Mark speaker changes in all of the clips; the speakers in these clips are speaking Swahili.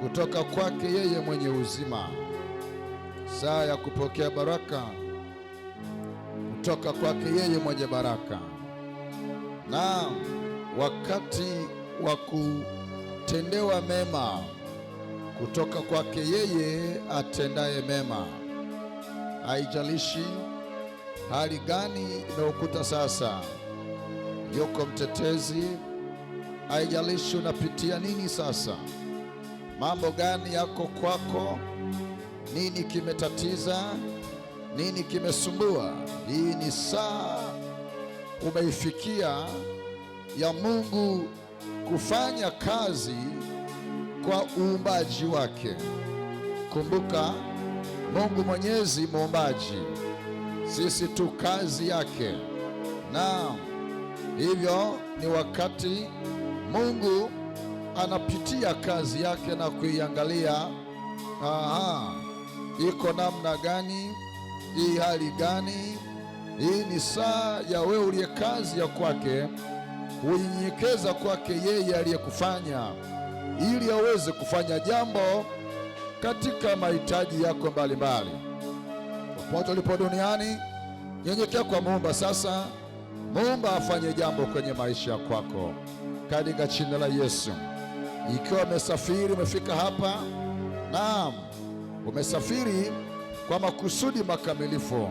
Speaker 1: kutoka kwake yeye mwenye uzima, saa ya kupokea baraka kutoka kwake yeye mwenye baraka, na wakati wa kutendewa mema kutoka kwake yeye atendaye mema. Haijalishi hali gani imeukuta sasa, yuko mtetezi. Haijalishi unapitia nini sasa, mambo gani yako kwako, nini kimetatiza, nini kimesumbua, hii ni saa umeifikia ya Mungu kufanya kazi kwa uumbaji wake. Kumbuka, Mungu Mwenyezi muumbaji, sisi tu kazi yake, na hivyo ni wakati Mungu anapitia kazi yake na kuiangalia, iko namna gani, hii hali gani. Hii ni saa ya wewe uliye kazi ya kwake kunyenyekeza kwake yeye aliyekufanya, ili aweze kufanya jambo katika mahitaji yako mbalimbali. Popote ulipo duniani, nyenyekea kwa Muumba sasa. Muumba afanye jambo kwenye maisha ya kwako katika jina la Yesu. Ikiwa umesafiri umefika hapa, naam, umesafiri kwa makusudi makamilifu.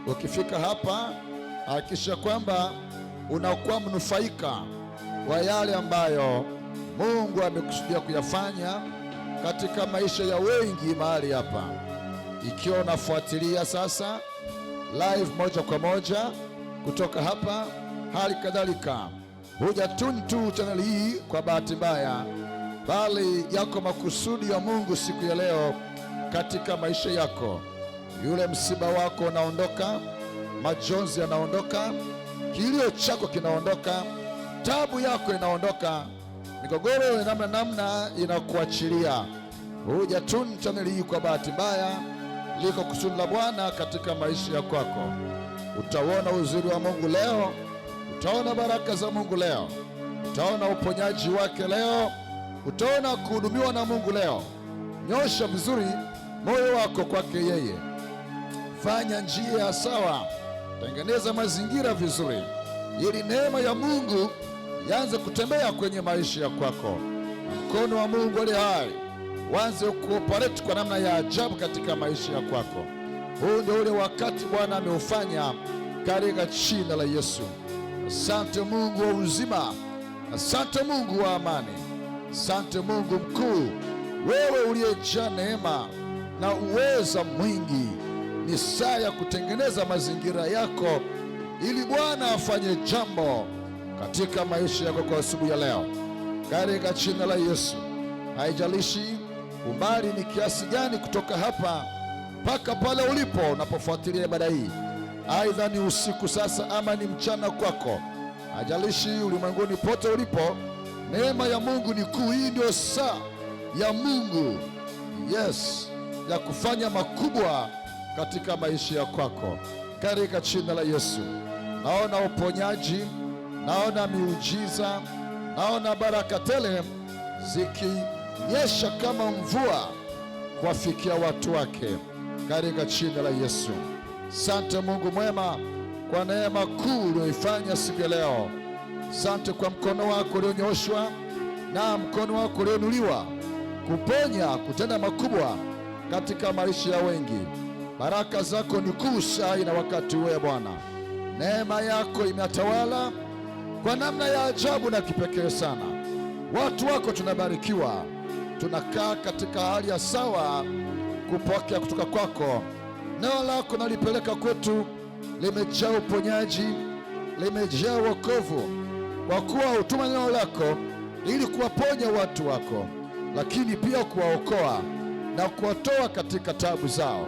Speaker 1: Ukifika hapa, hakikisha kwamba unakuwa mnufaika wa yale ambayo Mungu amekusudia kuyafanya katika maisha ya wengi mahali hapa. Ikiwa unafuatilia sasa live moja kwa moja kutoka hapa, hali kadhalika hujatuni tu channel hii kwa bahati mbaya, bali yako makusudi ya Mungu siku ya leo katika maisha yako. Yule msiba wako unaondoka, majonzi yanaondoka, kilio chako kinaondoka, tabu yako inaondoka, migogoro ya namna inakuachilia. Hujatuni channel hii kwa bahati mbaya, liko kusudi la Bwana katika maisha ya kwako. Utaona uzuri wa Mungu leo, utaona baraka za Mungu leo, utaona uponyaji wake leo, utaona kuhudumiwa na Mungu leo. Nyosha vizuri moyo wako kwake yeye, fanya njia sawa, tengeneza mazingira vizuri, ili neema ya Mungu ianze kutembea kwenye maisha ya kwako, na mkono wa Mungu aliye hai uanze kuoperate kwa namna ya ajabu katika maisha ya kwako. Huu ndio ule wakati Bwana ameufanya katika jina la Yesu. Asante Mungu wa uzima, asante Mungu wa amani, asante Mungu mkuu, wewe uliyejaa neema na uweza mwingi. Ni saa ya kutengeneza mazingira yako ili Bwana afanye jambo katika maisha yako kwa asubuhi ya leo katika jina la Yesu. Haijalishi umbali ni kiasi gani kutoka hapa mpaka pale ulipo unapofuatilia ibada hii, aidha ni usiku sasa ama ni mchana kwako, haijalishi ulimwenguni pote ulipo, neema ya Mungu ni kuu. Hii ndio saa ya Mungu, yes, ya kufanya makubwa katika maisha ya kwako katika jina la Yesu. Naona uponyaji, naona miujiza, naona baraka tele zikinyesha kama mvua kuwafikia watu wake katika jina la Yesu. Sante Mungu mwema kwa neema kuu uliyoifanya siku ya leo. Sante kwa mkono wako ulionyoshwa na mkono wako ulioinuliwa kuponya, kutenda makubwa katika maisha ya wengi. Baraka zako ni kuu saa na wakati wewe Bwana. Neema yako imetawala kwa namna ya ajabu na kipekee sana. Watu wako tunabarikiwa, tunakaa katika hali ya sawa kupokea kutoka kwako. Neno lako nalipeleka kwetu, limejaa uponyaji, limejaa wokovu, kwa kuwa utuma neno lako ili kuwaponya watu wako, lakini pia kuwaokoa na kuwatoa katika tabu zao.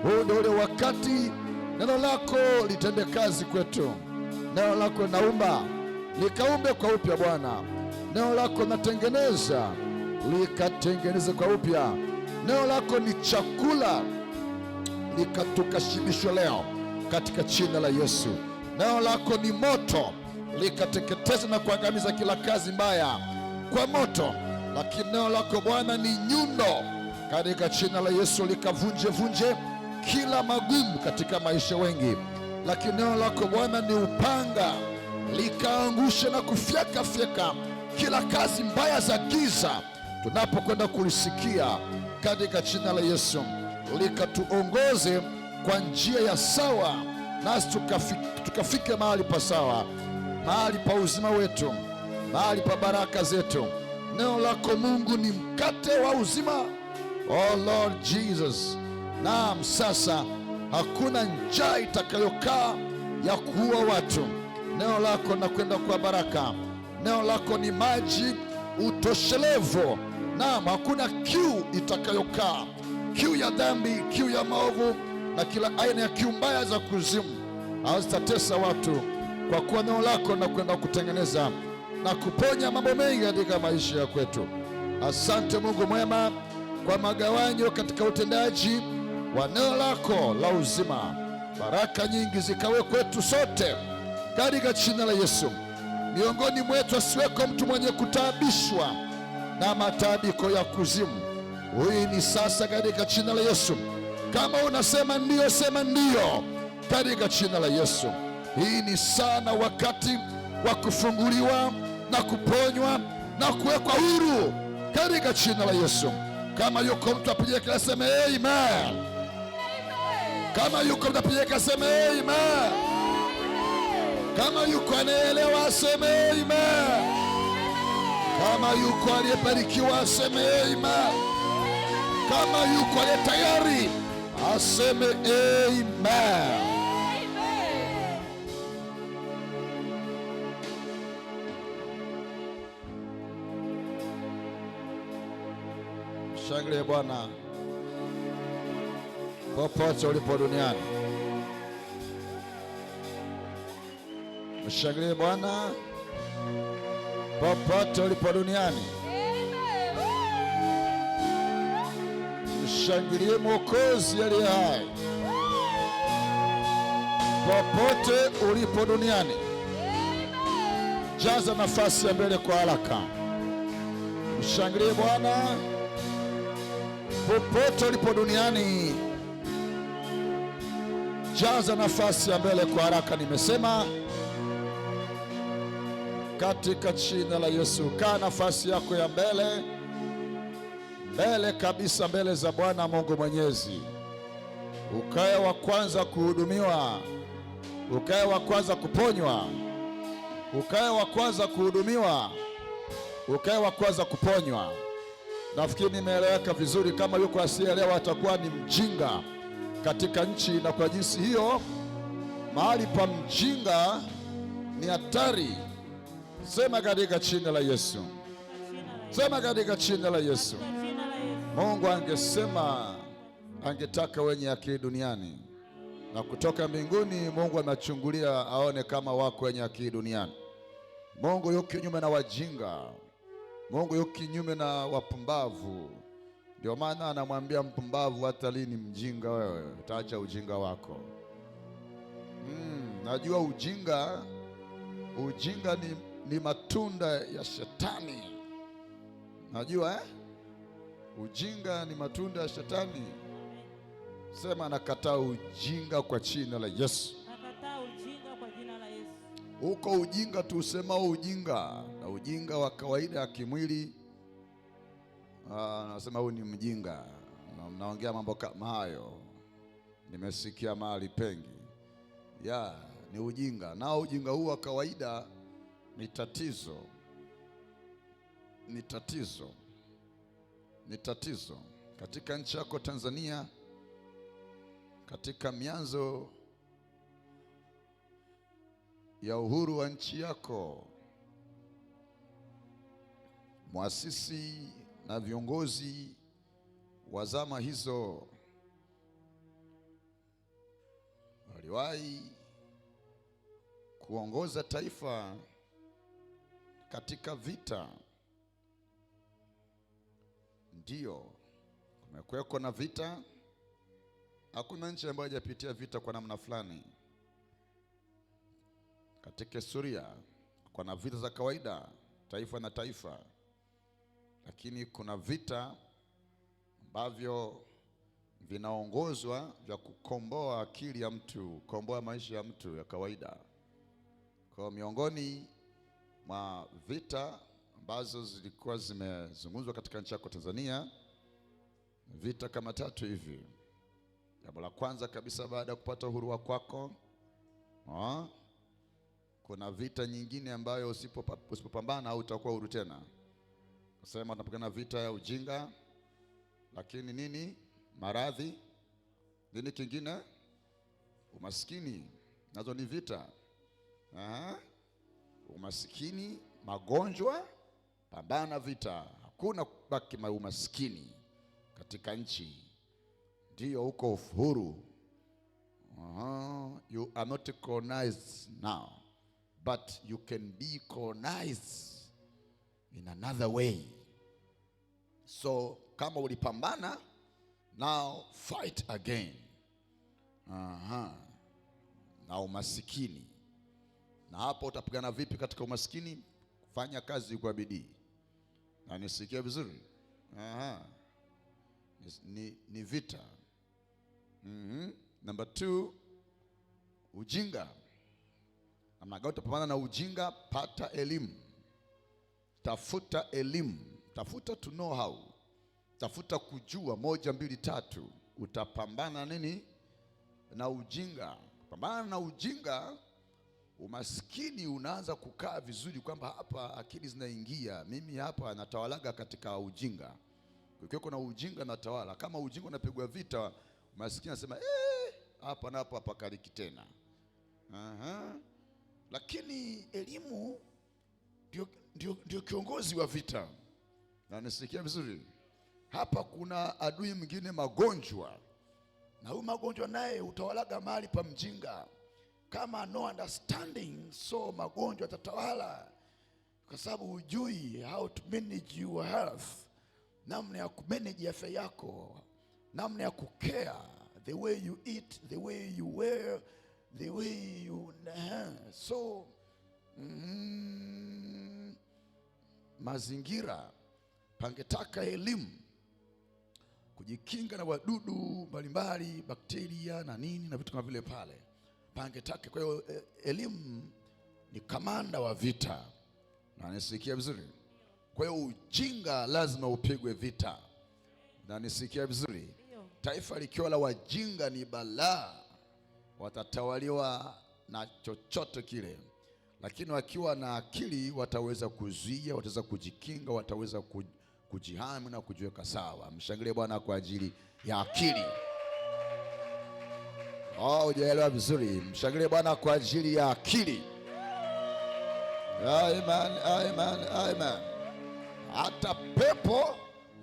Speaker 1: Huu ndio ule wakati neno lako litende kazi kwetu. Neno lako linaumba, likaumbe kwa upya Bwana. Neno lako linatengeneza, likatengeneze kwa upya. Neno lako ni chakula, likatukashibishwe leo katika jina la Yesu. Neno lako ni moto, likateketeza na kuangamiza kila kazi mbaya kwa moto lakini neno lako Bwana ni nyundo. Katika jina la Yesu likavunje kila magumu katika maisha wengi, lakini neno lako Bwana ni upanga, likaangushe na kufyeka kila kazi mbaya za giza tunapokwenda kulisikia katika jina la Yesu. Likatuongoze kwa njia ya sawa, nasi tukafike mahali pa sawa, mahali pa uzima wetu, mahali pa baraka zetu. Neno lako Mungu ni mkate wa uzima. Oh Lord Jesus, naam, sasa hakuna njaa itakayokaa ya kuua watu. Neno lako na kwenda kwa baraka. Neno lako ni maji utoshelevu. Naam, hakuna kiu itakayokaa, kiu ya dhambi, kiu ya maovu na kila aina ya kiu mbaya za kuzimu hazitatesa watu, kwa kuwa neno lako na kwenda kutengeneza na kuponya mambo mengi katika maisha ya kwetu. Asante Mungu mwema kwa magawanyo katika utendaji wa neno lako la uzima. Baraka nyingi zikawe kwetu sote katika jina la Yesu. Miongoni mwetu asiweko mtu mwenye kutaabishwa na mataabiko ya kuzimu. Huyu ni sasa katika jina la Yesu. Kama unasema ndio, sema ndio katika jina la Yesu. Hii ni sana wakati wa kufunguliwa na kuponywa na kuwekwa huru katika jina la Yesu. Kama yuko mtu apige kelele aseme amen. Kama yuko mtu apige kelele aseme amen. Kama yuko anaelewa aseme amen. Kama yuko aliyebarikiwa aseme amen. Kama yuko aliye tayari aseme amen. Shangilie Bwana popote ulipo duniani. Mshangilie Bwana popote ulipo duniani. Mshangilie Mwokozi aliye hai popote ulipo duniani. Jaza nafasi ya mbele kwa haraka. Mshangilie Bwana popote ulipo duniani. Jaza nafasi ya mbele kwa haraka. Nimesema katika jina la Yesu, kaa nafasi yako ya mbele, mbele kabisa, mbele za Bwana Mungu Mwenyezi. Ukae wa kwanza kuhudumiwa, ukae wa kwanza kuponywa, ukae wa kwanza kuhudumiwa, ukae wa kwanza kuponywa. Nafikiri nimeeleweka vizuri. Kama yuko asielewa atakuwa ni mjinga katika nchi, na kwa jinsi hiyo mahali pa mjinga ni hatari. Sema katika jina la Yesu. Sema katika jina la Yesu. Mungu angesema, angetaka wenye akili duniani, na kutoka mbinguni Mungu anachungulia aone kama wako wenye akili duniani. Mungu yuko kinyume na wajinga. Mungu yuko kinyume na wapumbavu. Ndio maana anamwambia mpumbavu, hata lini mjinga wewe? Utaacha ujinga wako. Najua ujinga ni matunda ya shetani. Najua ujinga ni matunda ya shetani. Sema nakataa ujinga kwa jina la Yesu.
Speaker 2: Nakataa ujinga kwa jina la Yesu.
Speaker 1: Uko ujinga tu usemao ujinga, na ujinga wa kawaida ya kimwili. Nasema huyu ni mjinga. Mnaongea mambo kama hayo, nimesikia mahali pengi. Ni ujinga. Nao ujinga huu wa kawaida ni tatizo. Ni tatizo katika nchi yako Tanzania. Katika mianzo ya uhuru wa nchi yako, muasisi na viongozi wa zama hizo waliwahi kuongoza taifa katika vita. Ndio, kumekuweko na vita. Hakuna nchi ambayo haijapitia vita kwa namna fulani. Katika historia kuna vita za kawaida, taifa na taifa. lakini kuna vita ambavyo vinaongozwa vya kukomboa akili ya mtu, kukomboa maisha ya mtu ya kawaida. Kwa miongoni mwa vita ambazo zilikuwa zimezungumzwa katika nchi yako Tanzania, vita kama 3 hivi. Jambo la kwanza kabisa, baada ya kupata uhuru wa kwako, kuna vita nyingine ambayo usipopambana utakuwa huru tena. Kusema tunapigana vita ya ujinga, lakini nini? Maradhi. Nini kingine? Umaskini. Nazo ni vita. Umaskini, magonjwa, pambana vita. Hakuna kubaki umaskini katika nchi. Ndio uko huru. You are not colonized now, but you can be colonized in another way. So kama ulipambana, now fight again. Na umasikini. Na hapo utapigana vipi katika umasikini? Fanya kazi kwa bidii. Na nisikie vizuri. Ni vita. Number 2, ujinga. Namna gani utapambana na ujinga? Pata elimu. Tafuta elimu. Tafuta to know how. Tafuta kujua 1, 2, 3. Utapambana nini? Na ujinga. Pambana na ujinga. Umaskini unaanza kukaa vizuri kwamba hapa akili zinaingia. Mimi hapa natawalaga katika ujinga. Ukiwa kuna ujinga natawala. Kama ujinga unapigwa vita, umaskini anasema hapa na hapa hapakaliki tena. Lakini elimu ndio kiongozi wa vita. Na nisikia vizuri. Hapa kuna adui mwingine, magonjwa. Na huyu magonjwa naye utawalaga mahali pa mjinga. Kama no understanding, so magonjwa yatatawala. Kwa sababu hujui how to manage your health. Namna ya kumanage afya yako. Namna ya kukea. The way you eat, the way you wear, the way you... So, mazingira. Pangetaka elimu. Kujikinga na wadudu mbalimbali, bakteria na nini na vitu kama vile pale. Pangetaka. Kwa hiyo elimu ni kamanda wa vita. Na nisikia vizuri. Kwa hiyo ujinga lazima upigwe vita. Na nisikia vizuri. Taifa likiwa la wajinga ni balaa. Watatawaliwa na chochote kile. Lakini wakiwa na akili wataweza kuzuia, wataweza kujikinga, wataweza kujihami na kujiweka sawa. Mshangilie Bwana kwa ajili ya akili. Hujaelewa vizuri. Mshangilie Bwana kwa ajili ya akili. Amen, amen, amen. Hata pepo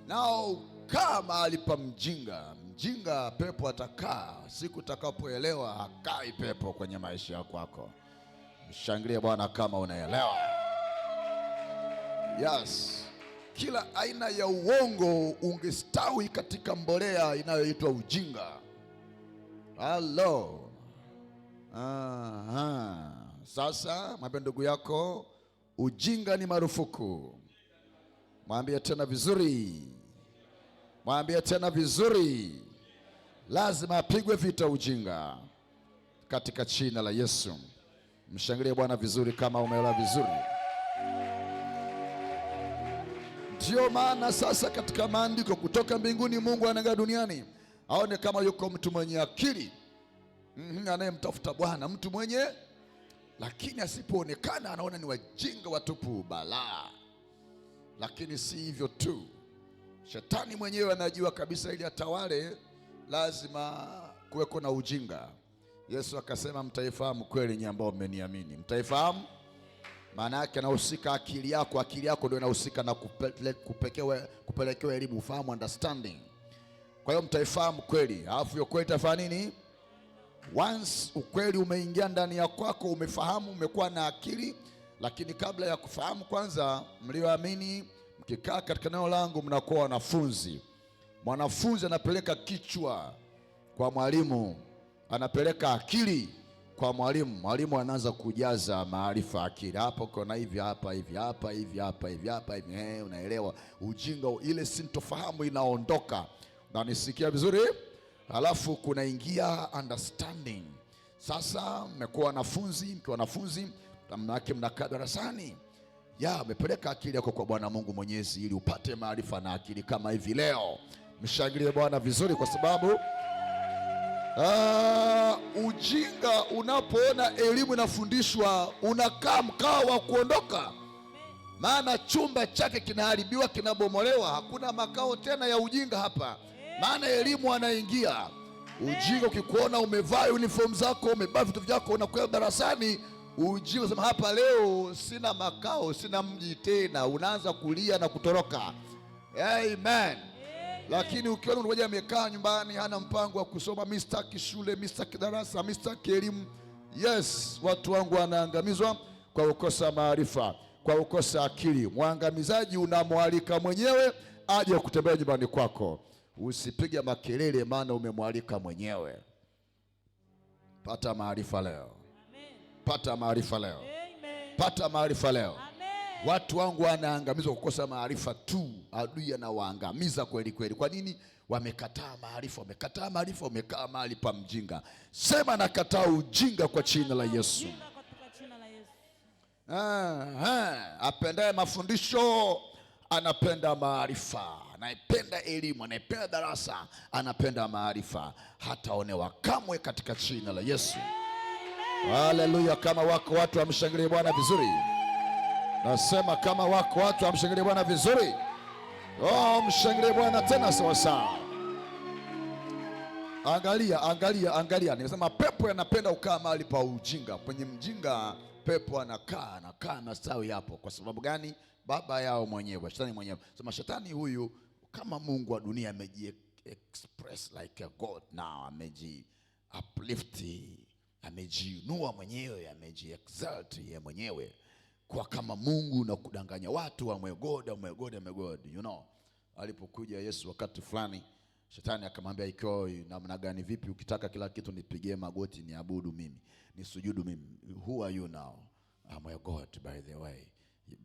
Speaker 1: nao kaa mahali pa mjinga. Mjinga pepo atakaa. Siku utakapoelewa hakai pepo kwenye maisha yako. Mshangilie Bwana kama unaelewa. Yes. Kila aina ya uongo ungestawi katika mbolea inayoitwa ujinga. Hello. Sasa mwambie ndugu yako, ujinga ni marufuku. Mwambie tena vizuri. Mwambie tena vizuri. Lazima apigwe vita ujinga katika jina la Yesu. Mshangilie Bwana vizuri kama umeelewa vizuri. Ndio maana sasa katika maandiko, kutoka mbinguni Mungu anaangalia duniani aone kama yuko mtu mwenye akili, anayemtafuta Bwana, mtu mwenye, lakini asipoonekana anaona ni wajinga watupu, balaa. Lakini si hivyo tu. Shetani mwenyewe anajua kabisa ili atawale lazima kuweko na ujinga. Yesu akasema mtaifahamu kweli nyinyi ambao mmeniamini. Mtaifahamu maana yake anahusika akili yako. Akili yako ndio inahusika na kupelekewa elimu, ufahamu, understanding. Kwa hiyo mtaifahamu kweli. Alafu hiyo kweli itafanya nini? Once ukweli umeingia ndani ya kwako, umefahamu, umekuwa na akili. Lakini kabla ya kufahamu, kwanza mlioamini mkikaa katika neno langu mnakuwa wanafunzi. Mwanafunzi anapeleka kichwa kwa mwalimu, anapeleka akili kwa mwalimu. Mwalimu anaanza kujaza maarifa akili, hapo kuna hivi hapa hivi hapa hivi hapa hivi hapa hivi, unaelewa? Ujinga, ile sintofahamu inaondoka, na nisikia vizuri. Halafu kunaingia understanding. Sasa mmekuwa wanafunzi, mkiwa wanafunzi mnake mnakaa darasani, umepeleka akili yako kwa Bwana Mungu Mwenyezi ili upate maarifa na akili kama hivi leo. Mshangilie Bwana vizuri, kwa sababu ujinga, unapoona elimu inafundishwa unakaa mkao wa kuondoka, maana chumba chake kinaharibiwa, kinabomolewa. Hakuna makao tena ya ujinga hapa, maana elimu anaingia. Ujinga ukikuona umevaa uniform zako, umevaa vitu vyako, unakwenda darasani, ujinga unasema hapa leo sina makao, sina mji tena, unaanza kulia na kutoroka. Amen. Lakini ukiona mmoja amekaa nyumbani, hana mpango wa kusoma, mimi sitaki shule, mimi sitaki darasa, mimi sitaki elimu, yes, watu wangu wanaangamizwa kwa kukosa maarifa, kwa kukosa akili. Mwangamizaji unamwalika mwenyewe aje kutembea nyumbani kwako. Usipige makelele, maana umemwalika mwenyewe. Pata maarifa leo. Pata maarifa leo. Pata maarifa leo. Watu wangu wanaangamizwa kukosa maarifa tu. Adui anawaangamiza kweli kweli. Kwa nini? Wamekataa maarifa. Wamekataa maarifa, wamekaa mahali pa mjinga. Sema nakataa ujinga kwa jina la Yesu. Apendaye mafundisho anapenda maarifa, anayependa elimu, anayependa darasa, anapenda maarifa. Hataonewa kamwe katika jina la Yesu. Haleluya. Kama wako watu wamshangilie Bwana vizuri. Nasema kama wako watu wamshangilie Bwana vizuri. Mshangilie Bwana tena sawa sawa. Angalia. Nimesema pepo yanapenda kukaa mahali pa ujinga. Kwenye mjinga pepo anakaa mastawi hapo. Kwa sababu gani? Baba yao mwenyewe, shetani mwenyewe. Sema shetani huyu kama Mungu wa dunia ameji express like a God now, ameji uplift, amejiinua mwenyewe, ameji exalt yeye mwenyewe kwa kama Mungu na kudanganya watu wa God. You know, alipokuja Yesu wakati fulani, shetani akamwambia iko namna gani, vipi ukitaka kila kitu nipigie magoti niabudu mimi, nisujudu mimi? Who are you now? I'm a God by the way.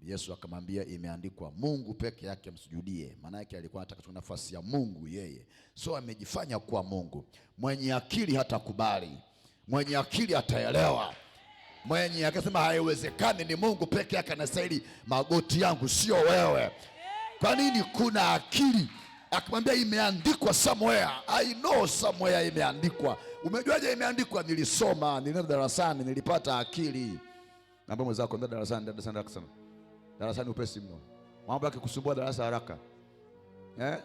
Speaker 1: Yesu akamwambia imeandikwa, Mungu peke yake msujudie. Maana yake alikuwa anataka tu nafasi ya Mungu yeye. So amejifanya kuwa Mungu. Mwenye akili hatakubali, mwenye akili ataelewa. Mwenye akasema haiwezekani, ni Mungu peke yake anastahili magoti yangu, sio wewe. Kwa nini? Kuna akili. Akamwambia imeandikwa somewhere. I know somewhere imeandikwa. Umejuaje imeandikwa? Nilisoma, nilienda darasani, nilipata akili. Naomba mwenzako nenda darasani haraka sana. Darasani upesi mno. Mambo yake kusumbua darasa haraka.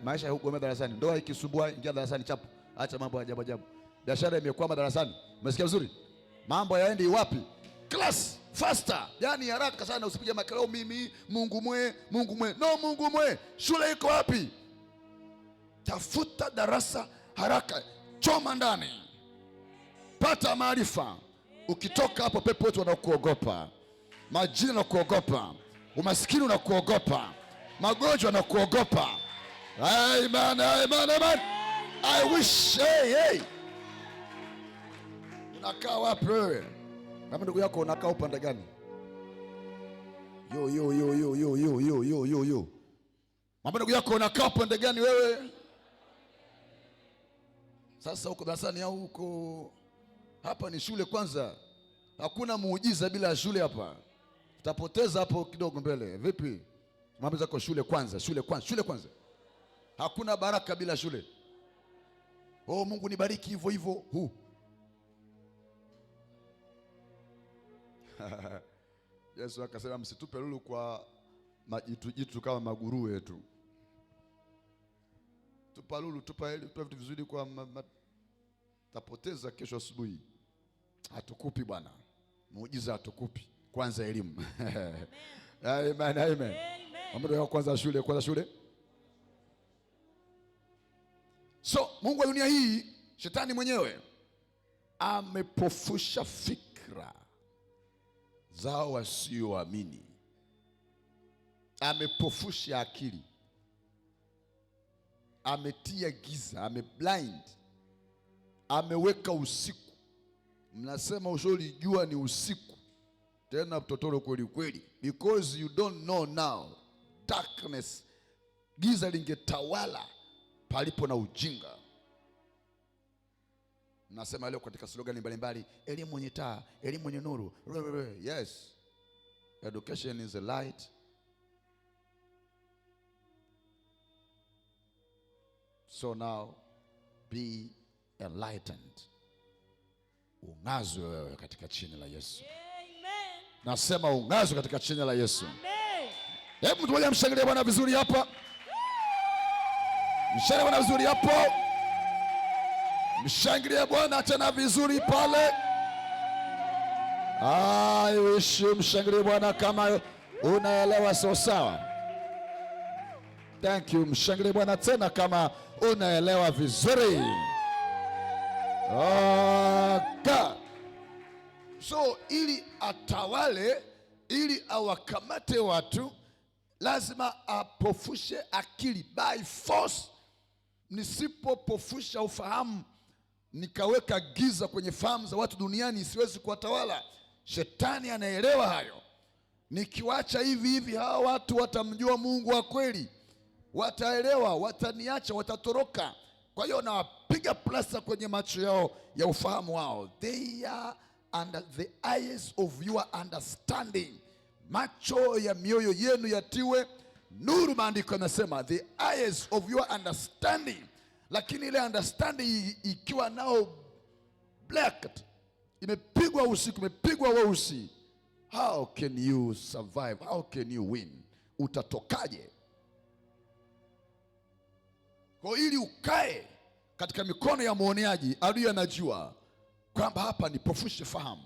Speaker 1: Maisha huko kwa darasani. Ndoa ikisumbua ingia darasani chapu. Acha mambo ya ajabu. Biashara imekwama darasani. Umesikia vizuri? Mambo yaendi wapi? Class faster. Yaani haraka sana, usipige makelele mimi Mungu mwe. No, Mungu mwe. Shule iko wapi? Tafuta darasa haraka. Choma ndani. Pata maarifa. Ukitoka hapo pepo wote wanakuogopa. Majini wanakuogopa. Umaskini unakuogopa. Magonjwa yanakuogopa. Amen. I wish. Hey. Unakaa wapi wewe? Kama ndugu yako unakaa upande gani? Yo. Mama ndugu yako unakaa upande gani wewe? Sasa uko darasani au uko hapa? Ni shule kwanza. Hakuna muujiza bila shule hapa. Utapoteza hapo kidogo mbele. Vipi? Mambo zako shule kwanza. Hakuna baraka bila shule. Mungu nibariki hivyo. Yesu akasema msitupe lulu kwa majitu kama maguruwe tu. Tupa lulu, tupa vitu vizuri kwa tapoteza kesho asubuhi. Hatukupi bwana. Muujiza hatukupi. Kwanza elimu. Amen. Mambo kwanza shule. So Mungu wa dunia hii, shetani mwenyewe amepofusha fikra zao wasioamini. Amepofusha akili. Ametia giza, ameblind. Ameweka usiku. Mnasema usiolijua ni usiku, tena totoro kweli kweli, because you don't know now. Darkness, giza lingetawala palipo na ujinga. Nasema leo katika slogan mbalimbali, elimu yenye taa, elimu yenye nuru. Yes, education is a light. So now be enlightened. Ung'azwe wewe katika jina la Yesu.
Speaker 2: Amen.
Speaker 1: Nasema ung'azwe katika jina la Yesu.
Speaker 2: Amen.
Speaker 1: Hebu mtu mmoja mshangilie Bwana vizuri hapa. Mshangilie Bwana vizuri hapo. Mshangilie Bwana tena vizuri pale. I wish mshangilie Bwana kama unaelewa sawa sawa. Thank you. Mshangilie Bwana tena kama unaelewa vizuri. God. So ili atawale, ili awakamate watu, lazima apofushe akili by force. Nisipopofusha ufahamu, nikaweka giza kwenye fahamu za watu duniani, siwezi kuwatawala. Shetani anaelewa hayo. Nikiwacha hivi hivi, hawa watu watamjua Mungu wa kweli, wataelewa, wataniacha, watatoroka. Kwa hiyo nawapiga plasta kwenye macho yao ya ufahamu wao. They are under the eyes of your understanding. Macho ya mioyo yenu yatiwe nuru. Maandiko yanasema the eyes of your understanding. Lakini ile understanding ikiwa nao blacked, imepigwa usiku, imepigwa weusi, how can you survive? How can you win? Utatokaje? Kwa ili ukae katika mikono ya muoneaji, adui anajua kwamba hapa nipofushe fahamu,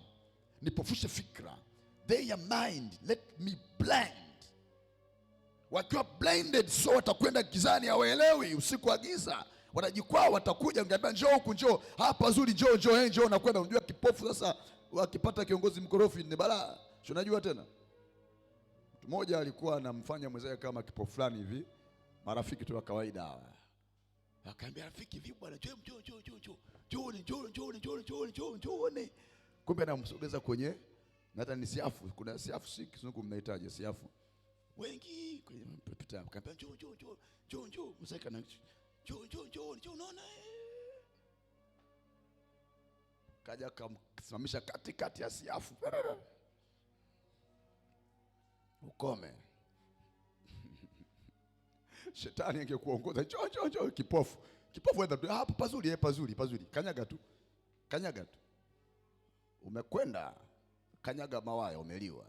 Speaker 1: nipofushe fikra. Their mind, let me blind. Wakiwa blinded, so watakwenda gizani, hawaelewi usiku wa giza. Watajikwaa, watakuja, ngambia njoo huku, njoo hapa zuri, njoo njoo njoo, na kwenda. Unajua kipofu sasa wakipata kiongozi mkorofi ni balaa. Unajua tena. Mtu mmoja alikuwa anamfanya mwenzake kama kipofu fulani hivi, marafiki tu wa kawaida hawa. Akaambia rafiki, vipi bwana, njoo kumbe anamsogeza kwenye, hata ni siafu, kuna siafu si kizungu mnahitaji siafu. Wengi kwenye pita, akaambia njoo msaka na njoo unaona. Kaja akamsimamisha katikati ya siafu. Ukome. Shetani angekuongoza njoo kipofu wewe hapo pazuri kanyaga tu umekwenda kanyaga mawaya, umeliwa.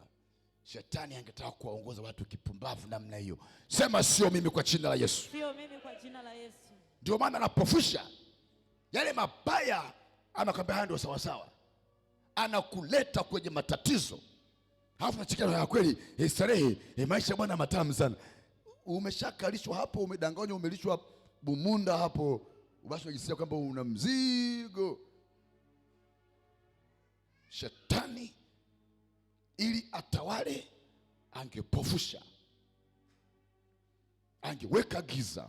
Speaker 1: Shetani angetaka kuwaongoza watu kipumbavu namna hiyo. Sema sio mimi kwa jina la Yesu.
Speaker 2: Sio mimi kwa jina la Yesu.
Speaker 1: Ndio maana anapofusha yale mabaya, anakwambia haya ndio sawa sawa, anakuleta kwenye matatizo. Halafu nachikia ya kweli, starehe, maisha bwana matamu sana. Umeshakalishwa hapo, umedanganywa, umelishwa bumunda hapo, basi unajisikia kwamba una mzigo. Shetani ili atawale angepofusha, angeweka giza,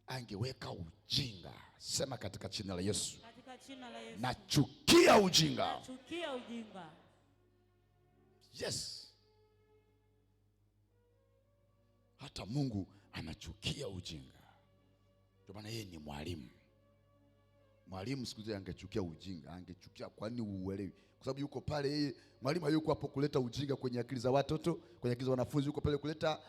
Speaker 1: angeweka ujinga. Sema katika jina la Yesu.
Speaker 2: Katika jina la Yesu.
Speaker 1: Nachukia ujinga.
Speaker 2: Nachukia ujinga.
Speaker 1: Yes. Hata Mungu anachukia ujinga. Ndio maana yeye ni mwalimu. Mwalimu siku zote angechukia ujinga, angechukia. Kwa nini uelewi? Kwa sababu yuko pale yeye, mwalimu hayuko hapo kuleta ujinga kwenye akili za watoto, kwenye akili za wanafunzi, yuko pale kuleta.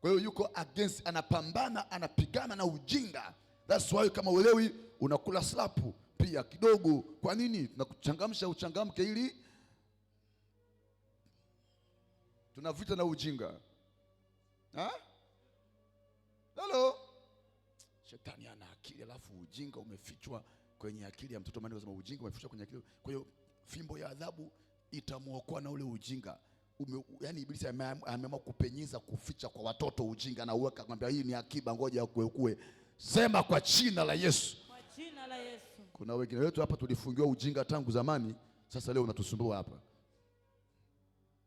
Speaker 1: Kwa hiyo yuko against, anapambana, anapigana na ujinga. That's why kama uelewi unakula slapu pia kidogo. Kwa nini? Tunakuchangamsha uchangamke ili tunavita na ujinga. Hello. Shetani ana akili, alafu ujinga umefichwa kwenye akili ya mtoto. Maana lazima ujinga umefichwa kwenye akili. Kwa hiyo fimbo ya adhabu itamuokoa na ule ujinga. Yaani Ibilisi ameamua kupenyeza, kuficha kwa watoto ujinga, na uweka kwamba hii ni akiba, ngoja ukue. Sema kwa jina la Yesu.
Speaker 2: Kwa jina la Yesu.
Speaker 1: Kuna wengine wetu hapa tulifungiwa ujinga tangu zamani, sasa leo unatusumbua hapa.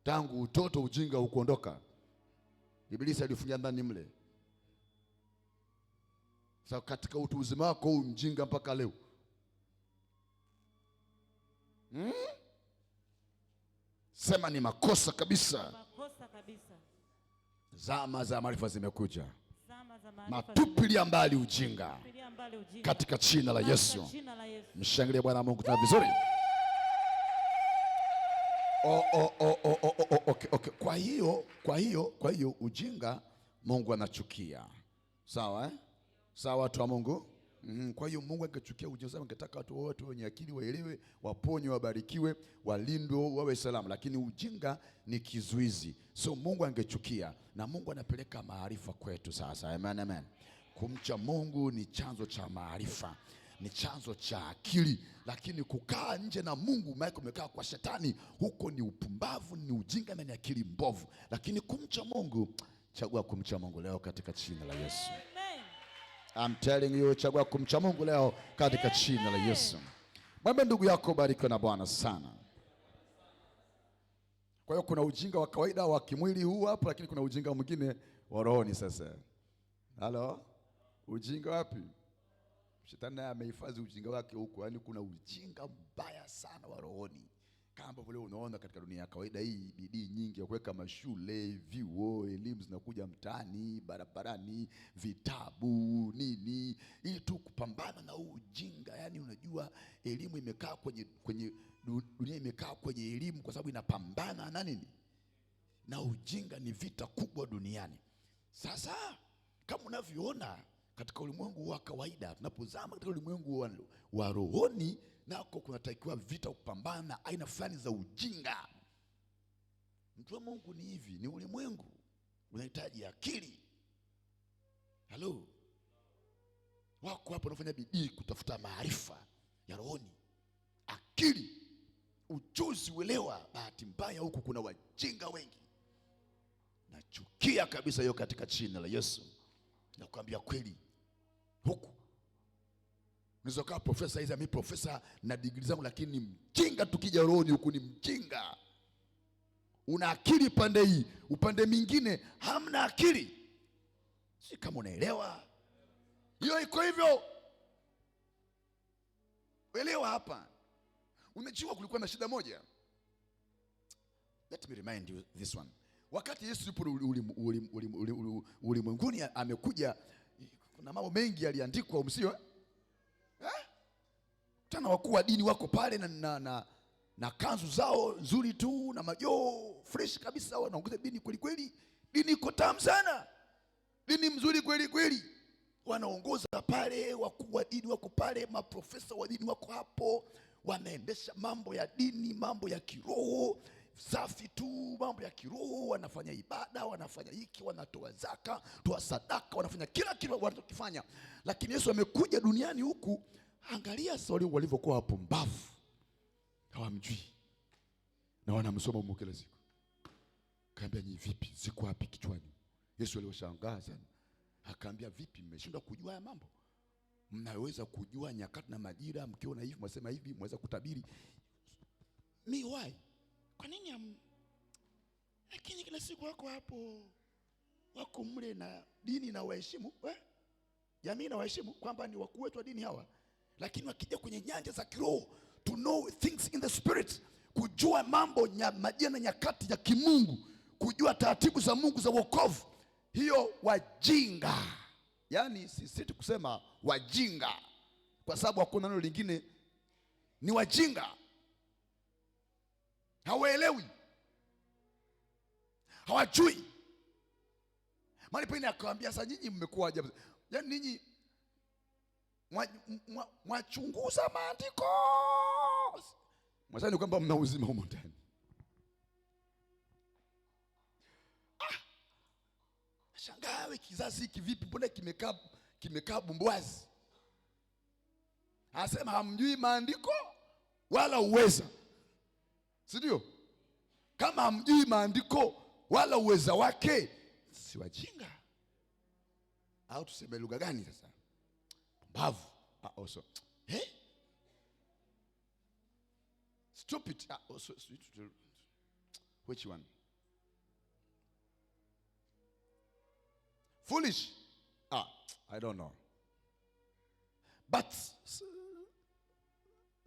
Speaker 1: Tangu utoto ujinga ukuondoka. Ibilisi alifungia ndani mle. Sasa katika utu uzima wako ujinga mpaka leo. Sema ni makosa kabisa.
Speaker 2: Makosa kabisa.
Speaker 1: Zama za maarifa zimekuja.
Speaker 2: Zama za maarifa
Speaker 1: Matupilia mbali ujinga.
Speaker 2: Tupilia mbali ujinga.
Speaker 1: Katika jina la Yesu.
Speaker 2: Katika jina la Yesu.
Speaker 1: Mshangilie Bwana Mungu tena vizuri. Okay. Kwa hiyo ujinga Mungu anachukia. Sawa eh? Sawa watu wa Mungu? Kwa hiyo Mungu angechukia ujinga, angetaka watu wote wenye akili waelewe, waponywe, wabarikiwe, walindwe, wawe salama, lakini ujinga ni kizuizi. So Mungu angechukia, na Mungu anapeleka maarifa kwetu sasa. Amen, amen. Kumcha Mungu ni chanzo cha maarifa, ni chanzo cha akili, lakini kukaa nje na Mungu, maana umekaa kwa shetani, huko ni upumbavu, ni ujinga na ni akili mbovu. Lakini kumcha Mungu, chagua kumcha Mungu leo katika jina la Yesu.
Speaker 2: Amen.
Speaker 1: I'm telling you, chagua kumcha Mungu leo katika jina la Yesu. Mwambie ndugu yako barikiwa na Bwana sana. Kwa hiyo kuna ujinga wa kawaida wa kimwili huu hapa, lakini kuna ujinga mwingine wa rohoni sasa. Halo? Ujinga wapi? Shetani naye amehifadhi ujinga wake huko. Yaani kuna ujinga mbaya sana wa rohoni. Kama vile unaona katika dunia ya kawaida hii, bidii nyingi ya kuweka mashule, vyuo, elimu zinakuja mtaani, barabarani, vitabu, nini, ili tu kupambana na ujinga. Yaani unajua elimu imekaa kwenye dunia imekaa kwenye elimu kwa sababu inapambana na nini? Na ujinga. Ni vita kubwa duniani. Sasa kama unavyoona katika ulimwengu wa kawaida, tunapozama katika ulimwengu wa rohoni, nako kunatakiwa vita kupambana na aina fulani za ujinga. Mtu wa Mungu ni hivi, ni ulimwengu unahitaji akili. Halo? Wako hapo wanafanya bidii kutafuta maarifa ya rohoni, akili, ujuzi, uelewa. Bahati mbaya huku kuna wajinga wengi. Nachukia kabisa hiyo katika jina la Yesu. Nakwambia kweli, huku unaweza kuwa profesa hizi, mimi profesa na degree zangu, lakini ni mjinga. Tukija rohoni huku ni mjinga. Una akili pande hii, upande mwingine hamna akili. Si kama unaelewa? Hiyo iko hivyo. Elewa hapa. Unajua kulikuwa na shida moja. Let me remind you this one. Wakati Yesu yupo ulimwenguni amekuja, kuna mambo mengi yaliandikwa, umsio? Tena wakuu wa dini wako pale na kanzu zao nzuri tu na majoo fresh kabisa, wanaongoza dini kweli kweli. Dini iko tamu sana. Dini mzuri kweli kweli. Wanaongoza pale, wakuu wa dini wako pale, maprofesa wa dini wako hapo, wanaendesha mambo ya dini, mambo ya kiroho safi tu, mambo ya kiroho, wanafanya ibada, wanafanya hiki, wanatoa zaka, toa sadaka, wanafanya kila kitu wanachokifanya. Lakini Yesu amekuja duniani huku, angalia sasa walivyokuwa wapumbavu. Hawamjui. Na wanamsoma Mungu kila siku. Kaambia, "Nyi vipi? Ziko wapi kichwani?" Yesu aliwashangaa sana. Akaambia, "Vipi mmeshindwa kujua haya mambo? Mnaweza kujua nyakati na majira, mkiona hivi mwasema hivi, mweza kutabiri. Me why? Kwa nini lakini kila siku wako hapo, wako mle na dini na waheshimu, jamii na waheshimu kwamba ni wakuu wetu wa dini hawa, lakini wakija kwenye nyanja za kiroho, to know things in the spirit, kujua mambo majira na nyakati ya kimungu, kujua taratibu za Mungu za wokovu, hiyo wajinga." Yaani sisi kusema wajinga kwa sababu hakuna neno lingine, ni wajinga. Hawaelewi, hawajui. Mali pengine akawaambia, "Sasa nyinyi mmekuwa ajabu. Yaani ninyi mwachunguza maandiko, mwasani kwamba mna uzima humo ndani." Shangaa wewe, kizazi hiki vipi? Mbona kimekaa bumbwazi? Anasema hamjui maandiko wala uweza. Si ndio? Kama hamjui maandiko wala uweza wake, si wajinga? Au tuseme lugha gani sasa? Pumbavu. Also. Stupid. Also. Which one? Foolish. I don't know. But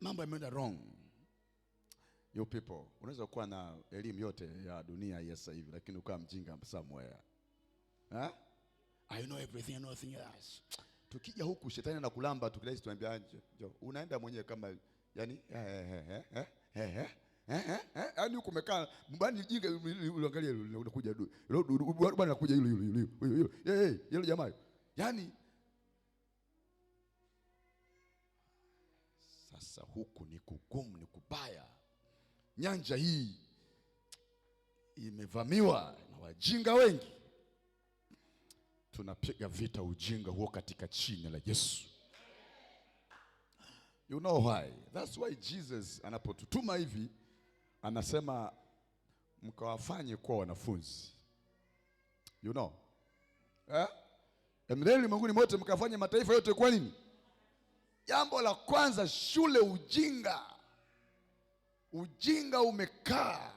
Speaker 1: mambo yameenda wrong. You people, unaweza kuwa na elimu yote ya dunia ya sasa hivi lakini ukawa mjinga somewhere. I know everything and nothing else. Tukija huku shetani anakulamba tukilezi tuambia njoo. Unaenda mwenyewe kama yani yani huko umekaa mbani jinga unaangalia unakuja bwana anakuja hilo jamaa. Yani sasa huku ni kugumu, ni kubaya. Nyanja hii imevamiwa na wajinga wengi. Tunapiga vita ujinga huo katika jina la Yesu. You know why? That's why Jesus anapotutuma hivi anasema mkawafanye kuwa wanafunzi. You know? Emreli ulimwenguni mote mkafanye mataifa yote kwa nini? Jambo la kwanza, shule ujinga. Ujinga umekaa.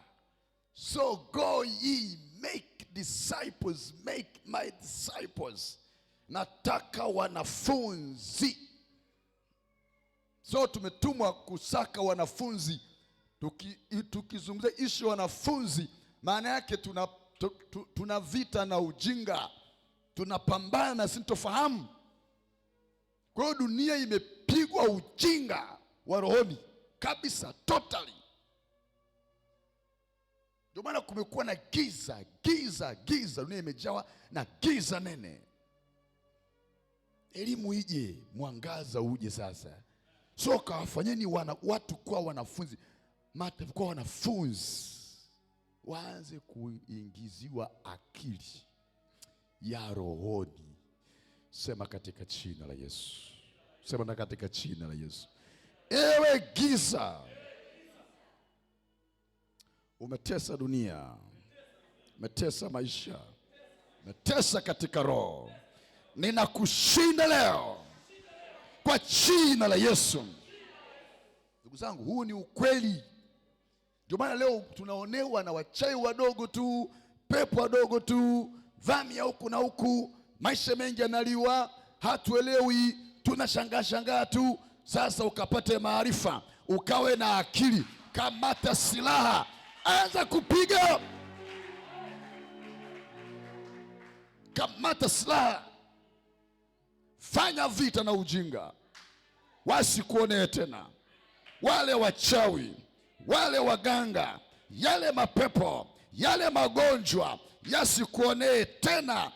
Speaker 1: So go ye make disciples, make my disciples. Nataka wanafunzi. So tumetumwa kusaka wanafunzi. Tukizungumzia ishu wanafunzi, maana yake tuna vita na ujinga. Tunapambana na sintofahamu. Kwa hiyo dunia imepigwa ujinga wa rohoni kabisa, totally. Ndio maana kumekuwa na giza. Dunia imejawa na giza nene. Elimu ije, mwangaza uje sasa. So kawafanyeni watu kuwa wanafunzi. Kwa wanafunzi waanze kuingiziwa akili ya rohoni. Sema katika jina la Yesu. Sema na katika jina la Yesu. Ewe giza, umetesa dunia, umetesa maisha, umetesa katika roho. Ninakushinda leo kwa jina la Yesu. Ndugu zangu, huu ni ukweli. Ndio maana leo tunaonewa na wachawi wadogo tu, pepo wadogo tu, vamia huku na huku, maisha mengi yanaliwa, hatuelewi, tunashangaa tu. Sasa ukapate maarifa, ukawe na akili, kamata silaha, anza kupiga. Kamata silaha, fanya vita na ujinga. Wasikuonee tena wale wachawi, wale waganga, yale mapepo, yale magonjwa yasikuonee tena.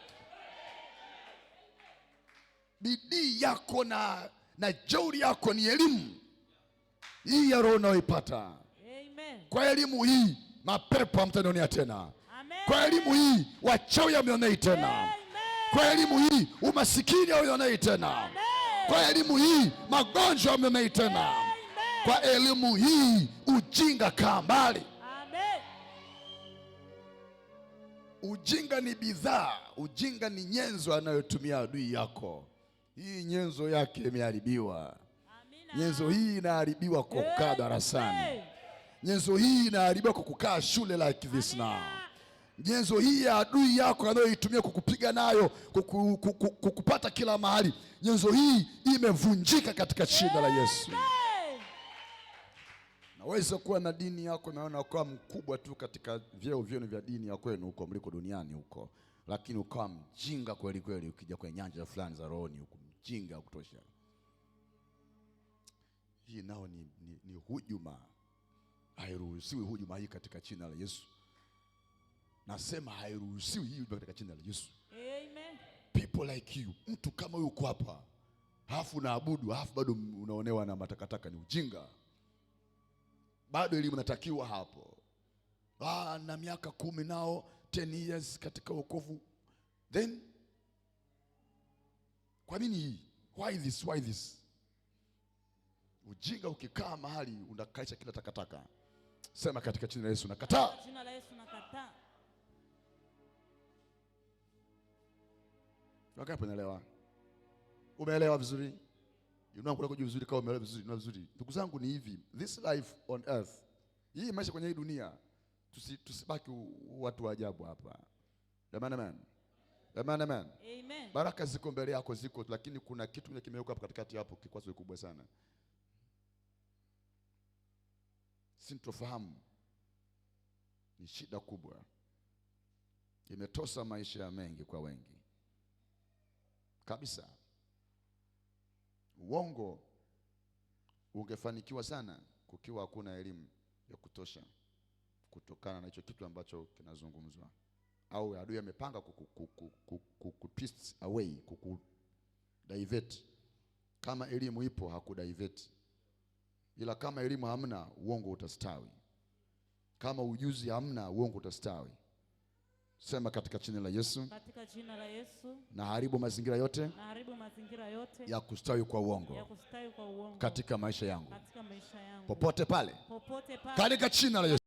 Speaker 1: Bidii yako na jeuri yako ni elimu hii ya roho unayoipata.
Speaker 2: Amen.
Speaker 1: Kwa elimu hii mapepo hamtanionea tena.
Speaker 2: Amen.
Speaker 1: Kwa elimu hii wachawi hamnionei tena.
Speaker 2: Amen.
Speaker 1: Kwa elimu hii umasikini hamnionei tena.
Speaker 2: Amen.
Speaker 1: Kwa elimu hii magonjwa hamnionei tena.
Speaker 2: Amen.
Speaker 1: Kwa elimu hii ujinga kaa mbali.
Speaker 2: Amen.
Speaker 1: Ujinga ni bidhaa, ujinga ni nyenzo anayotumia adui yako. Hii nyenzo yake imeharibiwa.
Speaker 2: Amina.
Speaker 1: Nyenzo hii inaharibiwa kwa kukaa darasani. Nyenzo hii inaharibiwa kwa kukaa shule like this now. Nyenzo hii ya adui yako anayoitumia kukupiga nayo, kukupata kila mahali. Nyenzo hii imevunjika katika jina la Yesu. Naweza kuwa na dini yako naona ukawa mkubwa tu katika vyeo vyenu vya dini ya kwenu huko mliko duniani huko, lakini ukawa mjinga kweli kweli ukija kwenye nyanja fulani za rohoni huko, mjinga wa kutosha. Hii nao ni hujuma. Hairuhusiwi hujuma hii katika jina la Yesu. Nasema hairuhusiwi hii katika jina la Yesu.
Speaker 2: Amen.
Speaker 1: People like you, mtu kama yuko hapa, halafu naabudu, halafu bado unaonewa na matakataka, ni ujinga. Bado elimu natakiwa hapo. Na miaka 10 nao 10 years katika wokovu. Then kwa nini hii? Why this? Ujinga ukikaa mahali unakaisha kila takataka. Sema katika jina la Yesu nakataa.
Speaker 2: Jina la Yesu nakataa.
Speaker 1: Wangapi unaelewa? Umeelewa vizuri? Unaona kujua vizuri kama umeelewa vizuri na vizuri. Ndugu zangu ni hivi, this life on earth. Hii maisha kwenye hii dunia, tusibaki watu wa ajabu hapa. Amen. Amen. Baraka ziko mbele yako ziko, lakini kuna kitu kingine kimewekwa hapo katikati hapo, kikwazo kikubwa sana. sintofahamu ni shida kubwa, imetosa maisha ya mengi kwa wengi kabisa. Uongo ungefanikiwa sana kukiwa hakuna elimu ya kutosha kutokana na hicho kitu ambacho kinazungumzwa, au adui amepanga twist away, divert. Kama elimu ipo hakudivert, ila kama elimu hamna uongo utastawi, kama ujuzi hamna uongo utastawi. Sema katika jina la Yesu.
Speaker 2: Katika jina la Yesu.
Speaker 1: Na haribu mazingira yote.
Speaker 2: Na haribu mazingira yote
Speaker 1: ya kustawi kwa uongo.
Speaker 2: Ya kustawi kwa uongo.
Speaker 1: Katika maisha yangu.
Speaker 2: Katika maisha yangu.
Speaker 1: Popote pale.
Speaker 2: Popote pale.
Speaker 1: Katika jina la Yesu.